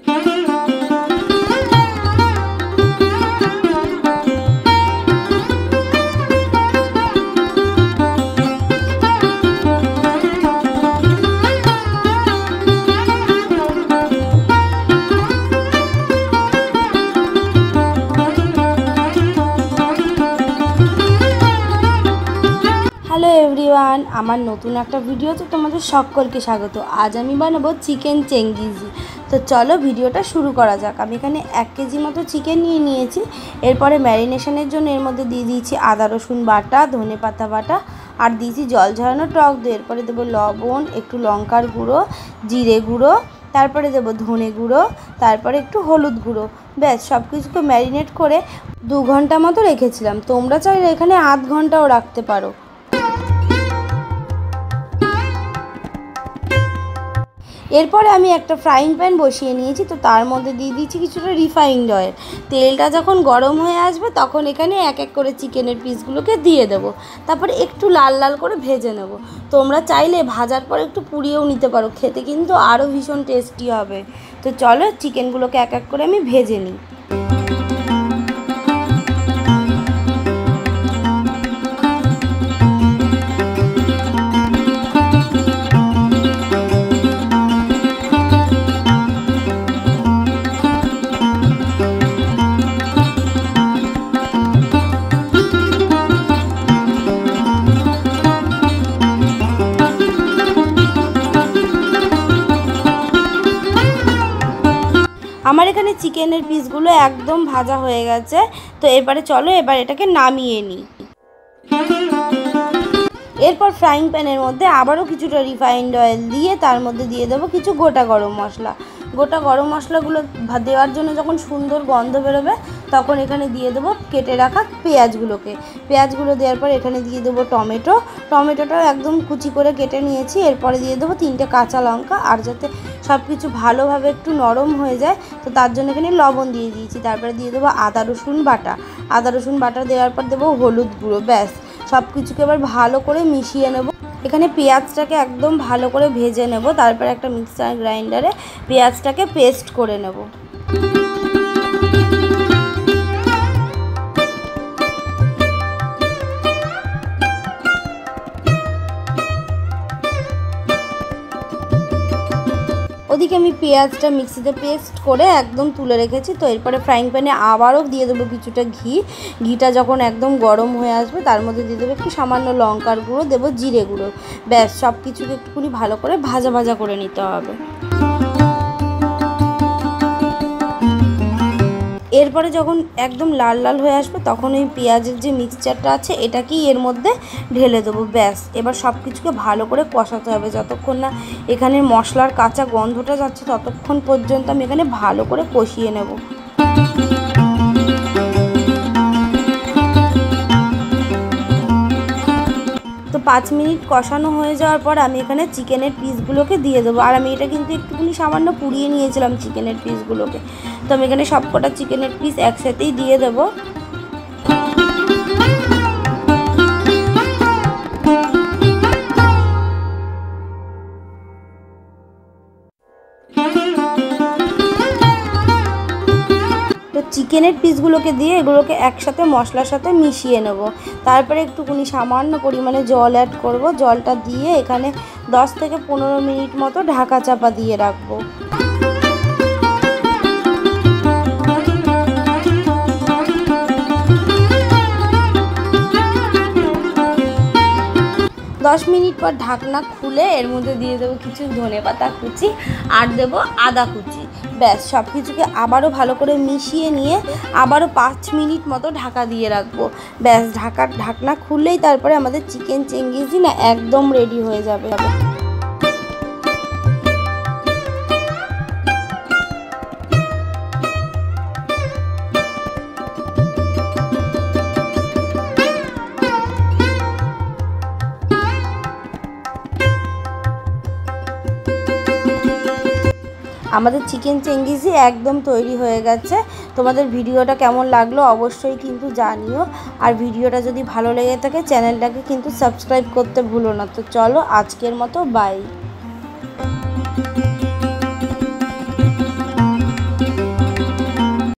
Hello everyone आमार नतून एकटा भिडियोते तोमादेर सकलके स्वागत। आज आमी बानाबो चिकेन चेंगिजी। तो चलो भिडियोटा शुरू करा जाक। आमी एखाने 1 केजी मतो चिकेन निये नियेछि। एरपरे मैरिनेशनेर जोन्नो एर मध्ये दिये दियेछि आदा रसुन बाटा, धने पाता बाटा और दियेछि जल झरानो टक दई। एरपरे देबो लबण, एकटु लंकार गुड़ो, जिरे गुड़ो, तारपरे देबो धने गुड़ो, तारपरे एकटु हलुद गुड़ो। ब्यास सबकिछुके मैरिनेट करे 2 घंटा मतो रेखेछिलाम। तोमरा चाइले एखाने आध घंटाओ राखते पारो। एरपरे आमी एक फ्राइंग पैन बसिए निएछि। तो तार मध्य दिए दिएछि किछुटा रिफाइंड अয়েল। तेलटा जखन गरम हये आसबे तखन एखाने एक एक करे चिकेनेर पिसगुलोके दिए देबो। तारपरे एकटु लाल लाल करे भेजे नेब। तोमरा चाइले भाजार पर एकटु पुड़िয়েও निते पारो, खेते किन्तु आरो भीषण टेस्टी हबे। तो चलो चिकेनगुलोके एक एक करे आमी भेजे निই। আমার এখানে চিকেনের পিসগুলো একদম ভাজা হয়ে গেছে। তো এবারে চলো এবার এটাকে নামিয়ে নিই। এরপর ফ্রাইং প্যানের মধ্যে আবারও কিছুটা রিফাইন্ড অয়েল দিয়ে তার মধ্যে দিয়ে দেবো কিছু গোটা গরম মশলা। গোটা গরম মশলাগুলো দেওয়ার জন্য যখন সুন্দর গন্ধ বেরোবে তখন এখানে দিয়ে দেবো কেটে রাখা পেঁয়াজগুলোকে। পেঁয়াজগুলো দেওয়ার পর এখানে দিয়ে দেবো টমেটো। টমেটোটাও একদম কুচি করে কেটে নিয়েছি। এরপরে দিয়ে দেবো 3টে কাঁচা লঙ্কা। আর যাতে সব কিছু ভালোভাবে একটু নরম হয়ে যায় তো তার জন্য এখানে লবণ দিয়ে দিয়েছি। তারপরে দিয়ে দেবো আদা রসুন বাটা। আদা রসুন বাটা দেওয়ার পর দেবো হলুদ গুঁড়ো। ব্যাস সব কিছুকে এবার ভালো করে মিশিয়ে নেব। এখানে পেঁয়াজটাকে একদম ভালো করে ভেজে নেব। তারপর একটা মিক্সার গ্রাইন্ডারে পেঁয়াজটাকে পেস্ট করে নেব। ওদিকে আমি পেঁয়াজটা মিক্সিতে পেস্ট করে একদম তুলে রেখেছি। তো এরপরে ফ্রাইং প্যানে আবারও দিয়ে দেবো কিছুটা ঘি। ঘিটা যখন একদম গরম হয়ে আসবে তার মধ্যে দিয়ে দেবো একটু সামান্য লঙ্কার গুঁড়ো, দেবো জিরে গুঁড়ো। ব্যাস সব কিছুকে একটুখানি ভালো করে ভাজা ভাজা করে নিতে হবে। এরপরে যখন একদম লাল লাল হয়ে আসবে তখন ওই পেঁয়াজের যে মিক্সচারটা আছে এটাকেই এর মধ্যে ঢেলে দেবো। ব্যাস এবার সব কিছুকে ভালো করে কষাতে হবে। যতক্ষণ না এখানে মশলার কাঁচা গন্ধটা যাচ্ছে ততক্ষণ পর্যন্ত আমি এখানে ভালো করে কষিয়ে নেব। তো 5 মিনিট কষানো হয়ে যাওয়ার পর আমি এখানে চিকেনের পিসগুলোকে দিয়ে দেবো। আর আমি এটা কিন্তু একটুখানি সামান্য পুড়িয়ে নিয়েছিলাম চিকেনের পিসগুলোকে। তো আমি এখানে সবকটা চিকেনের পিস একসাথেই দিয়ে দেবো। তো চিকেনের পিসগুলোকে দিয়ে এগুলোকে একসাথে মশলার সাথে মিশিয়ে নেব। তারপরে একটুখানি সামান্য পরিমাণে জল অ্যাড করব। জলটা দিয়ে এখানে 10 থেকে 15 মিনিট মতো ঢাকা চাপা দিয়ে রাখবো। दस मिनट पर ढाकना खुले एर मध्य दिए देव किछु धने पाता कुचि और देव आदा कुचि। ব্যাস সব কিছুকে আবারও ভালো করে মিশিয়ে নিয়ে আবারও 5 মিনিট মতো ঢাকা দিয়ে রাখবো। ব্যাস ঢাকনা খুললেই তারপরে আমাদের চিকেন চেঙ্গিজি না একদম রেডি হয়ে যাবে। আমাদের চিকেন চেঙ্গিজি একদম তৈরি হয়ে গেছে। তোমাদের ভিডিওটা কেমন লাগলো অবশ্যই কিন্তু জানিও। আর ভিডিওটা যদি ভালো লেগে থাকে চ্যানেলটাকে কিন্তু সাবস্ক্রাইব করতে ভুলো না। তো চলো আজকের মতো বাই।